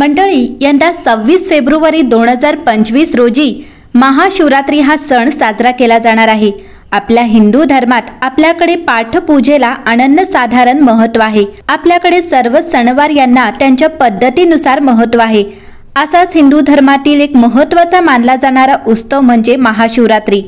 मंडळी, यंदा 26 फेब्रुवारी 2025 रोजी महाशिवरात्री हा सण साजरा केला जाणार आहे। आपल्या हिंदू धर्मात आपल्याकडे पाठपूजेला अनन्यसाधारण महत्त्व आहे। आपल्याकडे सर्व सणवार यांना त्यांच्या पद्धतीनुसार महत्त्व आहे। असाच हिंदू धर्मातील एक महत्त्वाचा मानला जाणारा उत्सव म्हणजे महाशिवरात्री।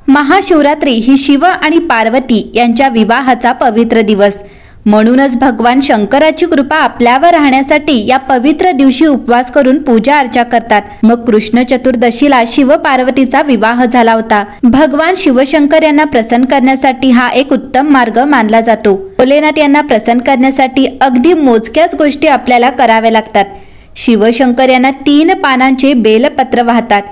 महाशिवरात्री ही शिव आणि पार्वती यांच्या विवाहाचा पवित्र दिवस। म्हणूनच भगवान शंकराची कृपा आपल्यावर राहण्यासाठी या पवित्र दिवशी उपवास करून पूजा अर्चा करतात। मग कृष्ण चतुर्दशीला शिव पार्वतीचा विवाह झाला होता। भगवान शिवशंकर यांना प्रसन्न करण्यासाठी हा एक उत्तम मार्ग मानला जातो। भोलेनाथ यांना प्रसन्न करण्यासाठी अगदी मोजक्याच गोष्टी आपल्याला कराव्या लागतात। शिवशंकर यांना 3 पानांचे बेलपत्र वाहतात।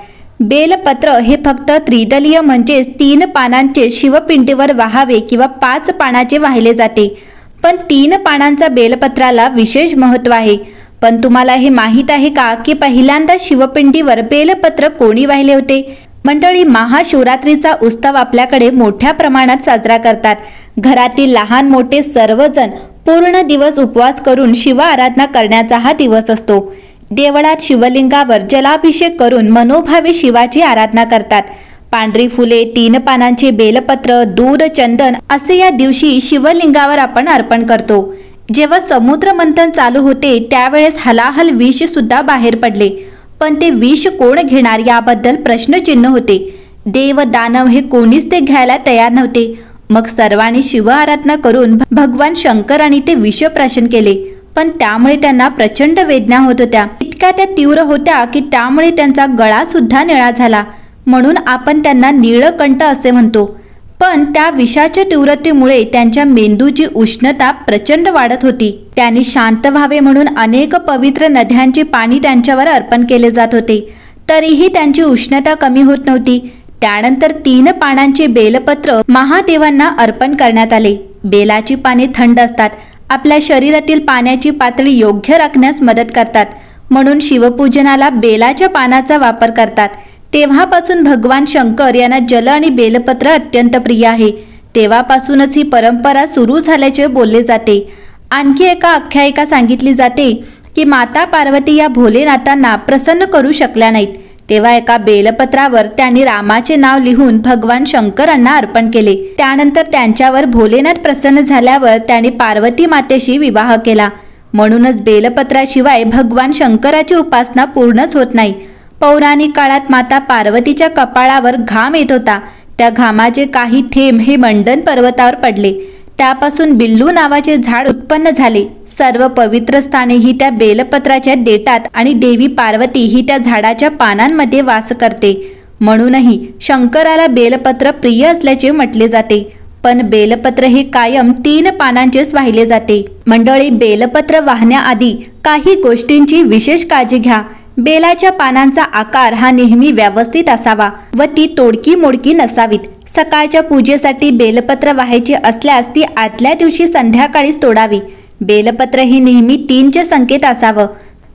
बेलपत्र हे फक्त त्रिदलीय म्हणजे 3 पानांचे शिवपिंडीवर वाहावे किंवा 5 पानाचे वाहिले जाते। पण 3 पानांचा बेलपत्राला विशेष महत्त्व आहे। पण तुम्हाला हे माहित आहे का की पहिल्यांदा शिवपिंडीवर बेलपत्र कोणी वाहिले होते? मंडळी, महाशिवरात्रीचा उत्सव आपल्याकडे मोठ्या प्रमाणात साजरा करतात। घरातील लहान मोठे सर्वजण पूर्ण दिवस उपवास करून शिव आराधना करण्याचा हा दिवस असतो। देवळात शिवलिंगावर जलाभिषेक करून मनोभावे शिवाची आराधना करतात। पांढरी फुले, 3 पानांचे बेलपत्र, दूध, चंदन असे या दिवशी शिवलिंगावर आपण अर्पण करतो। जेव्हा समुद्र मंथन चालू होते त्यावेळेस हलाहल विष सुद्धा बाहेर पडले। पण ते विष कोण घेणार याबद्दल प्रश्नचिन्ह होते। देव दानव हे कोणीच ते घ्यायला तयार नव्हते। मग सर्वांनी शिव आराधना करून भगवान शंकरांनी ते विष प्राशन केले। पण त्यामुळे त्यांना प्रचंड वेदना होत होत्या। इतक्या त्या तीव्र होत्या की त्यामुळे त्यांचा गळा सुद्धा निळा झाला। म्हणून आपण त्यांना नीळकंठ असे म्हणतो। पण त्या विषाच्या तीव्रतेमुळे त्यांच्या मेंदूची उष्णता प्रचंड वाढत होती। त्यांनी शांत व्हावे म्हणून अनेक पवित्र नद्यांचे पाणी त्यांच्यावर अर्पण केले जात होते, तरीही त्यांची उष्णता कमी होत नव्हती। त्यानंतर 3 पानांचे बेलपत्र महादेवांना अर्पण करण्यात आले। बेलाची पाने थंड असतात, आपल्या शरीरातील पाण्याची पातळी योग्य राखण्यास मदत करतात। म्हणून शिवपूजनाला बेलाच्या पानाचा वापर करतात। तेव्हापासून भगवान शंकर यांना जल आणि बेलपत्र अत्यंत प्रिय आहे। तेव्हापासूनच ही परंपरा सुरू झाल्याचे बोलले जाते। आणखी एका आख्यायिका सांगितली जाते की माता पार्वती या भोलेनाथांना प्रसन्न करू शकल्या नाहीत। तेव्हा एका बेलपत्रावर त्यांनी रामाचे नाव लिहून भगवान शंकरांना अर्पण केले। त्यानंतर त्यांच्यावर भोलेनाथ प्रसन्न झाल्यावर त्यांनी पार्वती मातेशी विवाह केला। म्हणूनच बेलपत्राशिवाय भगवान शंकराची उपासना पूर्णच होत नाही। पौराणिक काळात माता पार्वतीच्या कपाळावर घाम येत होता। त्या घामाचे काही थेंब हे मंडन पर्वतावर पडले। त्यापासून बिल्लू नावाचे झाड उत्पन्न झाले। सर्व पवित्र स्थाने ही त्या बेलपत्राच्या देतात आणि देवी पार्वती ही त्या झाडाच्या पानांमध्ये वास करते। म्हणूनही शंकराला बेलपत्र प्रिय असल्याचे म्हटले जाते। पण बेलपत्र हे कायम 3 पानांचेच वाहिले जाते। मंडळी, बेलपत्र वाहण्याआधी काही गोष्टींची विशेष काळजी घ्या। बेलाच्या पानांचा आकार हा नेहमी व्यवस्थित असावा व ती तोडकी मोडकी नसावीत। सकाळच्या पूजेसाठी बेलपत्र वाहायचे असल्यास ती आदल्या दिवशी संध्याकाळीच तोडावी। बेलपत्र ही नेहमी 3चे संकेत असावं।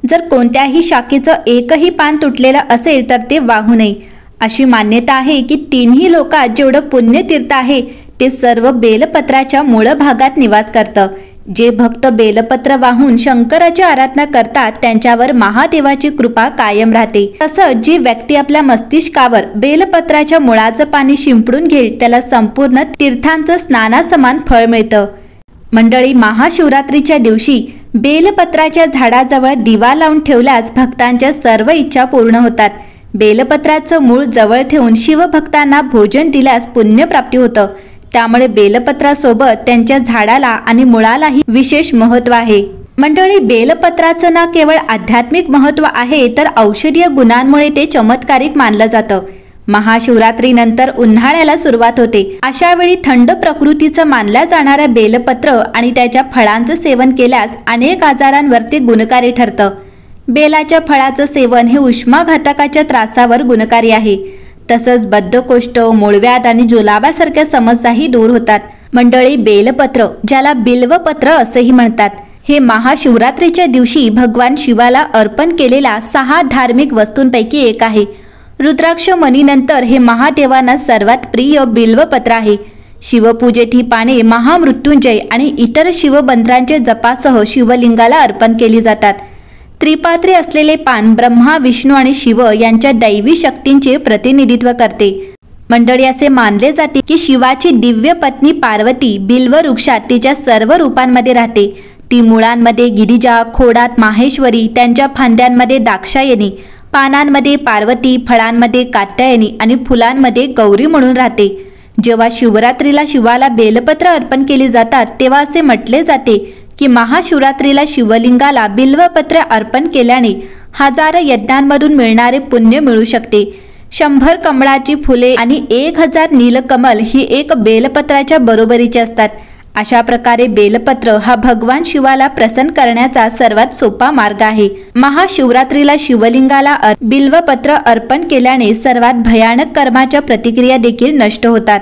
जर कोणत्याही शाखेचं एकही पान तुटलेलं असेल तर ते वाहू नये। अशी मान्यता आहे की 3ही लोकात जेवढं पुण्यतीर्थ आहे ते सर्व बेलपत्राच्या मूळ भागात निवास करतं। जे भक्त बेलपत्र वाहून शंकराची आराधना करतात त्यांच्यावर महादेवाची कृपा कायम राहते। तसंच जी व्यक्ती आपल्या मस्तिष्कावर बेलपत्राच्या मुळाचं पाणी शिंपडून घेईल त्याला संपूर्ण तीर्थांचं स्नानासमान फळ मिळतं। मंडळी, महाशिवरात्रीच्या दिवशी बेलपत्राच्या झाडाजवळ दिवा लावून ठेवल्यास भक्तांच्या सर्व इच्छा पूर्ण होतात। बेलपत्राचं मूळ जवळ ठेवून शिवभक्तांना भोजन दिल्यास पुण्यप्राप्ती होतं। त्यामुळे बेलपत्रासोबत त्यांच्या झाडाला आणि मुळालाही विशेष महत्त्व आहे। मंडळी, बेलपत्राचं ना केवळ आध्यात्मिक महत्त्व आहे तर औषधीय गुणांमुळे ते चमत्कारिक मानलं जातं। महाशिवरात्रीनंतर उन्हाळ्याला सुरुवात होते। अशा वेळी थंड प्रकृतीचं मानल्या जाणाऱ्या बेलपत्र आणि त्याच्या फळांचं सेवन केल्यास अनेक आजारांवर ते गुणकारी ठरतं। बेलाच्या फळाचं सेवन हे उष्माघातकाच्या त्रासावर गुणकारी आहे। तसंच बद्धकोष्ठ, मूळव्याध आणि जुलाबासारख्या समस्याही दूर होतात। मंडळी, बेलपत्र ज्याला बिल्वपत्र असेही म्हणतात, हे महाशिवरात्रीच्या दिवशी भगवान शिवाला अर्पण केलेल्या 6 धार्मिक वस्तूंपैकी एक आहे। रुद्राक्ष मणीनंतर हे महादेवांना सर्वात प्रिय बिल्वपत्र आहे। शिवपूजेत ही पाने महामृत्युंजय आणि इतर शिवमंत्रांच्या जपासह शिवलिंगाला अर्पण केली जातात। त्रिपात्री असलेले पान ब्रह्मा, विष्णू आणि शिव यांच्या दैवी शक्तींचे प्रतिनिधित्व करते। मंडळी, असे मानले जाते की शिवाची दिव्य पत्नी पार्वती बिल्व वृक्षात तिच्या सर्व रूपांमध्ये राहते। ती मुळांमध्ये गिरिजा, खोडात माहेश्वरी, त्यांच्या फांद्यांमध्ये दाक्षायणी, पानांमध्ये पार्वती, फळांमध्ये कात्यायनी आणि फुलांमध्ये गौरी म्हणून राहते। जेव्हा शिवरात्रीला शिवाला बेलपत्र अर्पण केली जातात तेव्हा असे म्हटले जाते की महाशिवरात्रीला शिवलिंगाला बिल्वपत्र अर्पण केल्याने 1000 यज्ञांमधून मिळणारे पुण्य मिळू शकते। 100 कमळाची फुले आणि 1000 नीलकमल ही एक बेलपत्राच्या बरोबरीचे असतात। अशा प्रकारे बेलपत्र हा भगवान शिवाला प्रसन्न करण्याचा सर्वात सोपा मार्ग आहे। महाशिवरात्रीला शिवलिंगाला बिल्वपत्र अर्पण केल्याने सर्वात भयानक कर्माच्या प्रतिक्रिया देखील नष्ट होतात।